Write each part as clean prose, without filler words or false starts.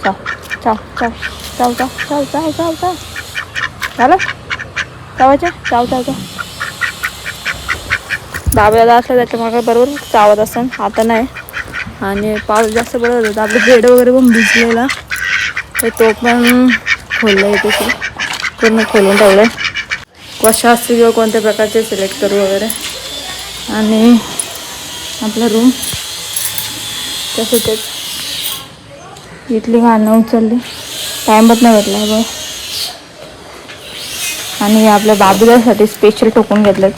चाव चाव चाव चाव चाव चाव चाव चाव चाव झालं चावायचे चाव चाव चाव. बाबूदादा असलं त्याच्यामुळे बरोबर चावत असेल, आता नाही. आणि पाऊस जास्त पडत होता, आपलं बेड वगैरे पण भिजलेला, तर तो पण खोलला आहे, तसे पूर्ण खोलून ठेवलं आहे. कशा असतील किंवा कोणत्या प्रकारचे सिलेक्ट करू वगैरे. आणि आपला रूम तसंच इथली घाणं उचलली, टाईमच नाही भेटला बघ. आणि आपल्या बाबूदासाठी स्पेशल टोकून घेतलेत,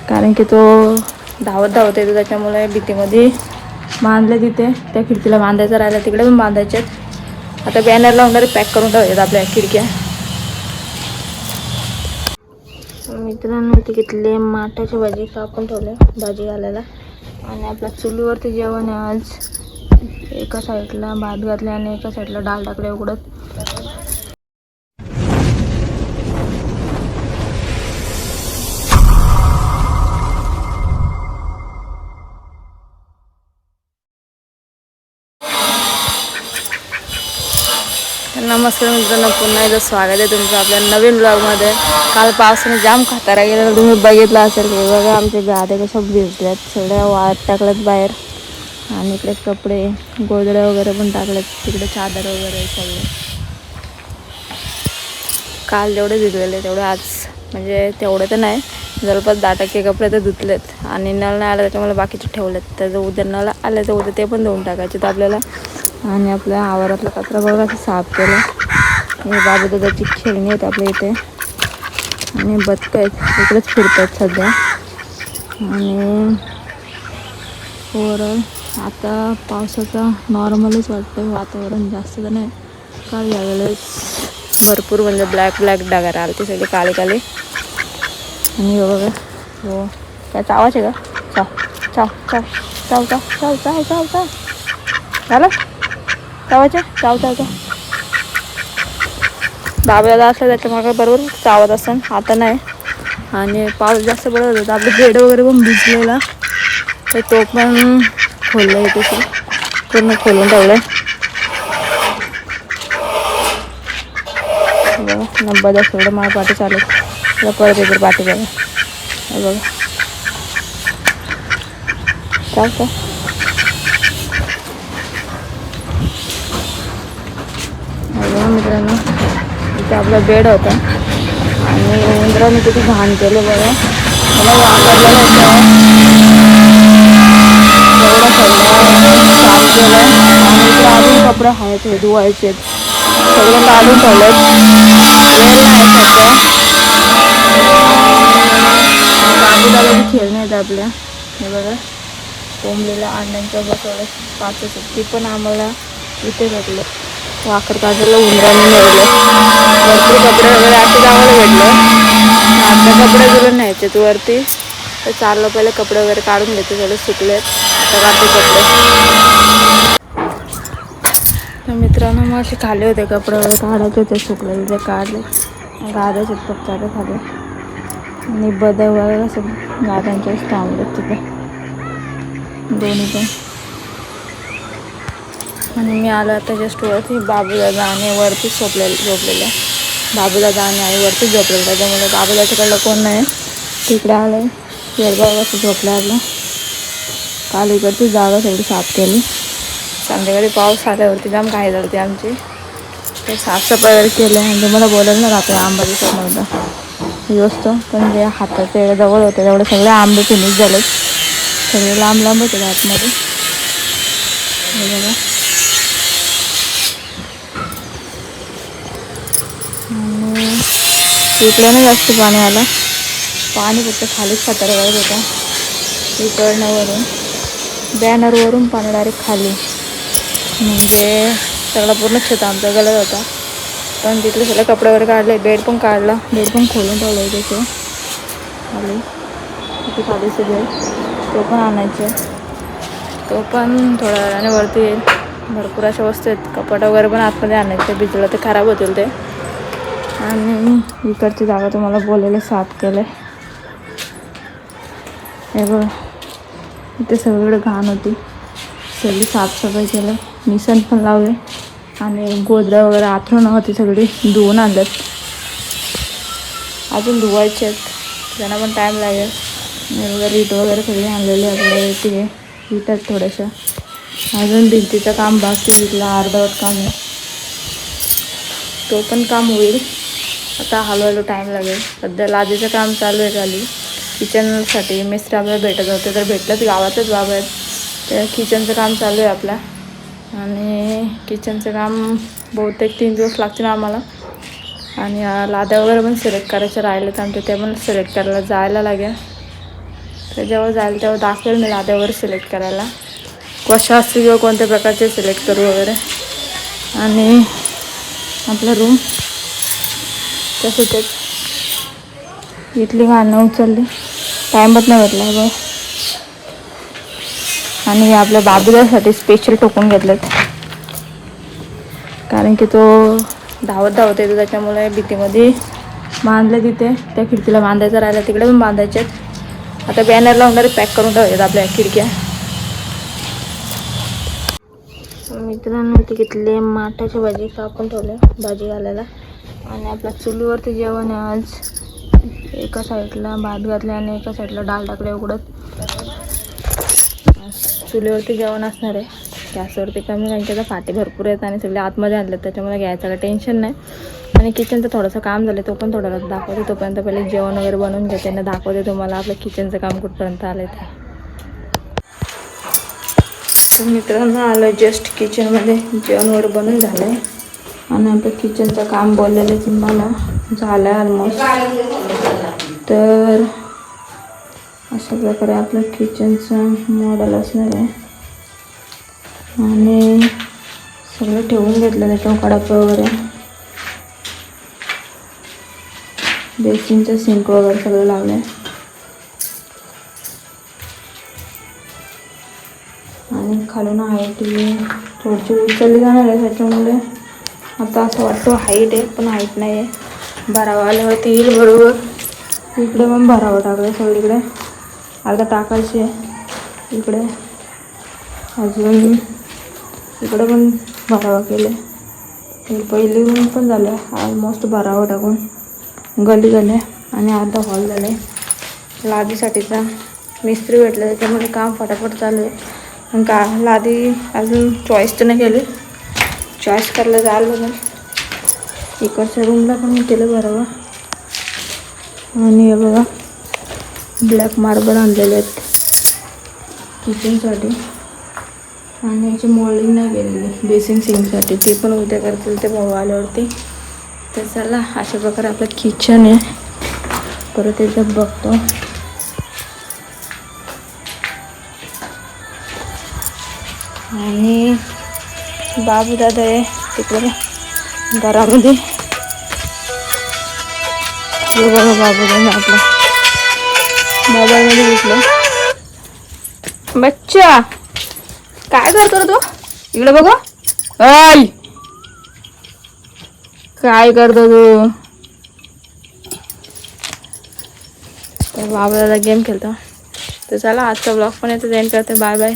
कारण की तो धावत धावत येतो, त्याच्यामुळे भीतीमध्ये बांधले तिथे. त्या खिडकीला बांधायचं राहिलं, तिकडे पण बांधायचे. आता बॅनर लावणारे पॅक करून ठेवायचे आपल्या खिडक्या. मित्रांनो ते घेतले माठाची भाजी कापून ठेवले भाजी घालायला. आणि आपल्या चुलीवरती जेवण आहे आज. एका साईडला भात घातले आणि एका साईडला डाळ टाकले उकडत. नमस्कार मित्रांनो, पुन्हा एकदा स्वागत आहे तुमचं आपल्या नवीन ब्लॉगमध्ये. काल पावसाने जाम खतारा गेलेला, तुम्ही बघितला असेल की. बघा आमचे गाद्या कशा भिजल्यात, सगळ्या वाळत टाकल्यात बाहेर. आणि इकडे कपडे गोधड्या वगैरे पण टाकल्यात, तिकडे चादर वगैरे सगळे. काल जेवढे भिजलेले तेवढे आज, म्हणजे तेवढे तर नाही, जवळपास 10% कपडे तर धुतलेत. आणि नळ नाही आलं त्याच्यामुळे बाकीचे ठेवलेत, तर उद्या नळ आले तर उद्या ते पण धुवून टाकायचे तर आपल्याला. आणि आपल्या आवारातला कचरा बघा असं साफ केला. हे बाबूदादाची खेळणी आहेत आपल्या इथे, आणि बदकं आहेत इकडेच फिरतात सध्या. आणि ओव्हरऑल आता पावसाचा नॉर्मलच वाटतं वातावरण, जास्त तर नाही. काल यावेळेस भरपूर म्हणजे ब्लॅक ढगार आले ते सगळे काळे काळे. आणि बघा हो त्याचा आवाज आहे का, चाव चाव चाव चाव चाव चाव चाव चाव झालं चावायचे चाव चाव चाव. बाबूदादा असलं त्याच्यामुळे बरोबर चावत असेल, आता नाही. आणि पाऊस जास्त पडत होता, आपलं बेड वगैरे पण भिजलेला, तर तो पण खोललं आहे, तसे पूर्ण खोलून ठेवलं आहे. बघा 90 एवढं मला पाठी चालत परत इकडे पाठी बघा. बघा चाव चाव. मित्रांनो इथे आपला बेड होता, आणि इंद्राने किती घाण केलं बघा. मला वापरलेलं होतं एवढा सगळं साफ केलं. आणि इकडे अजून कपडे आहेत हे धुवायचे, सगळे काढून ठेवलेत, वेळ नाही सध्या. बाबूदादाची खेळणी आहेत आपल्या, हे बघा कोंबलेल्या अंड्यांच्या बसवल्या 5 ती पण आम्हाला इथे भेटले. वाकर काढायला उंदराने नेलं, भरपूर कपडे वगैरे असेच आम्हाला भेटलं. आता कपडे जुळून न्यायचे तू वरती, तर चाललं पहिले कपडे वगैरे काढून घेते, थोडे सुकलेत आता काढते कपडे. तर मित्रांनो मग असे खाली होते कपडे वगैरे काढायचे होते, सुकलेले ते काढले. गाद्याचे पप्पाच्या खाली आणि बदक वगैरे असं गाद्यांच्याच थांबलेत तिथे दोन्ही पण. आणि मी आलो आता जस्ट वरती, बाबूदादा आणि वरती झोपलेले बाबूदादा आणि आई वरतीच झोपलेलं, त्याच्यामुळे बाबूदाच्याकडलं कोण नाही. तिकडे आलं शेरगाव असं झोपलं आपलं. काल इकडची जागा सगळी साफ केली, संध्याकाळी पाऊस आल्यावरती जाम घाई झाली आमची, तर साफसफाई वगैरे केलं. आणि मला बोलायला ना आपल्या आंबा दिसत नव्हता ही गोष्ट, पण जे हाताचे जवळ होते तेवढे सगळे आंबे फिनिश झाले, सगळे लांब लांब होते आतमध्ये. हे बघा इकडे नाही जास्त पाणी आलं, पाणी फक्त खालीच खतर वगैरे होता. इकडनं वरून बॅनरवरून पाणी डायरेक्ट खाली, म्हणजे सगळा पूर्ण छत आमचा गलत होता. पण तिथले सगळे कपडे वगैरे काढले, बेड पण काढला, बेड पण खोलून ठेवलं आहे त्याचे खाली. तिथे खालीचे बेड तो पण आणायचे, तो पण थोड्या वेळाने वरती येईल. भरपूर अशा वस्तू आहेत, कपाट वगैरे पण आतमध्ये आणायचे, भिजलं ते खराब होतील ते. आणि इकडची जागा तुम्हाला बोलायला साफ केलं आहे. हे बघा इथे सगळीकडे घाण होती, सगळी साफसफाई केलं. निसन पण लावले आणि गोधड्या वगैरे आथरून होती सगळी धुवून आणल्यात. अजून धुवायचे आहेत, त्यांना पण टाईम लागेल. वगैरे ईट वगैरे सगळी आणलेली आपल्याला ते विटात थोड्याशा. अजून भिंतीचं काम बाकी तिथला अर्धवट काम आहे, तो पण काम होईल. आता हळूहळू टाईम लागेल. सध्या लादीचं काम चालू आहे. खाली किचनसाठी मिस्त्री आपल्याला भेटत होते, तर भेटलंच गावातच बाबा आहेत. तर किचनचं काम चालू आहे आपला. आणि किचनचं काम बहुतेक 3 दिवस लागतील आम्हाला. आणि लाद्या वगैरे पण सिलेक्ट करायचे राहिले तर आमच्या ते पण सिलेक्ट करायला जायला लागेल. तर जेव्हा जाईल तेव्हा दाखवेल मी लाद्या वगैरे सिलेक्ट करायला कशा असतील किंवा कोणत्या प्रकारचे सिलेक्ट करू वगैरे. आणि आपलं रूम तसंच इथली घाणं उचलली, टाईमच नाही भेटला बघ. आणि आपल्या बाबूल्यासाठी स्पेशल टोकून घेतलेत, कारण की तो धावत येतो, त्याच्यामुळे भीतीमध्ये बांधले. तिथे त्या खिडकीला बांधायचं राहिलं, तिकडे पण बांधायचे आहेत. आता बॅनर लावणारे पॅक करून ठेवतात आपल्या खिडक्या. मित्रांनो ते घेतले माठाची भाजी कापून ठेवले भाजी घालायला. आणि आपल्या चुलीवरती जेवण आहे आज. एका साईडला भात घातले आणि एका साईडला डाळ टाकले उकडत. चुलीवरती जेवण असणार आहे. गॅसवरती कमी, कारण त्याचा फाटे भरपूर आहेत आणि सगळे आतमध्ये आणले, त्याच्यामुळे घ्यायचं काही टेन्शन नाही. आणि किचनचं थोडंसं काम झालं, तो पण थोडा दाखवते. तोपर्यंत पहिले जेवण वगैरे बनवून घेते आणि दाखवते तुम्हाला आपलं किचनचं काम कुठपर्यंत आलं ते. तर मित्रांनो आलं जस्ट किचनमध्ये, जेवण वगैरे बनवून झालं आहे. आणि आपलं किचनचं काम बोललेलं तुम्हाला झालं आहे ऑलमोस्ट. तर अशा प्रकारे आपलं किचनचं मॉडेल असणार आहे. आणि सगळं ठेवून घेतलं त्याच्यावर कडापं वगैरे, बेसिनचं सिंक वगैरे सगळं लावलं आहे. आणि खालून हाईट थोडीशी उचलली जाणार आहे, त्याच्यामुळे आता असं वाटतं हाईट आहे, पण हाईट नाही आहे. भरावं आल्यावरती येईल बरोबर. इकडे पण भरावं टाकलं सगळीकडे, अर्धा टाकायचे आहे इकडे. अजून इकडे पण भरावा केले. पहिली रूम पण झालं ऑलमोस्ट भरावं टाकून, गली झाले. आणि अर्धा हॉल झाले. लादीसाठीचा मिस्त्री भेटला, त्याच्यामुळे काम फटाफट चालू आहे. आणि का लादी अजून चॉईस तर नाही केली, चॉईस करायला जायला लागेल. इकडच्या रूमला पण केलं भरावं. आणि हे बघा ब्लॅक मार्बल आणलेले आहेत किचनसाठी. आणि याची मोल्डिंग नाही केलेली बेसिन सिंकसाठी, ते पण उद्या करतील ते भाऊ आल्यावरती. तर चला अशा प्रकारे आपलं किचन आहे. परत याच्यात बघतो. आणि बाबू दादा आहे तिकडे घरामध्ये. हे बघा बाबू दादा आपला मोबाईलमध्ये घेतलं. बच्चा काय करतो रे तू? इकडे बघा. ऐ काय करतो तू? तर बाबा दादा गेम खेळतो. तर चला आजचा ब्लॉग पण येतो, एंड करते. Bye bye.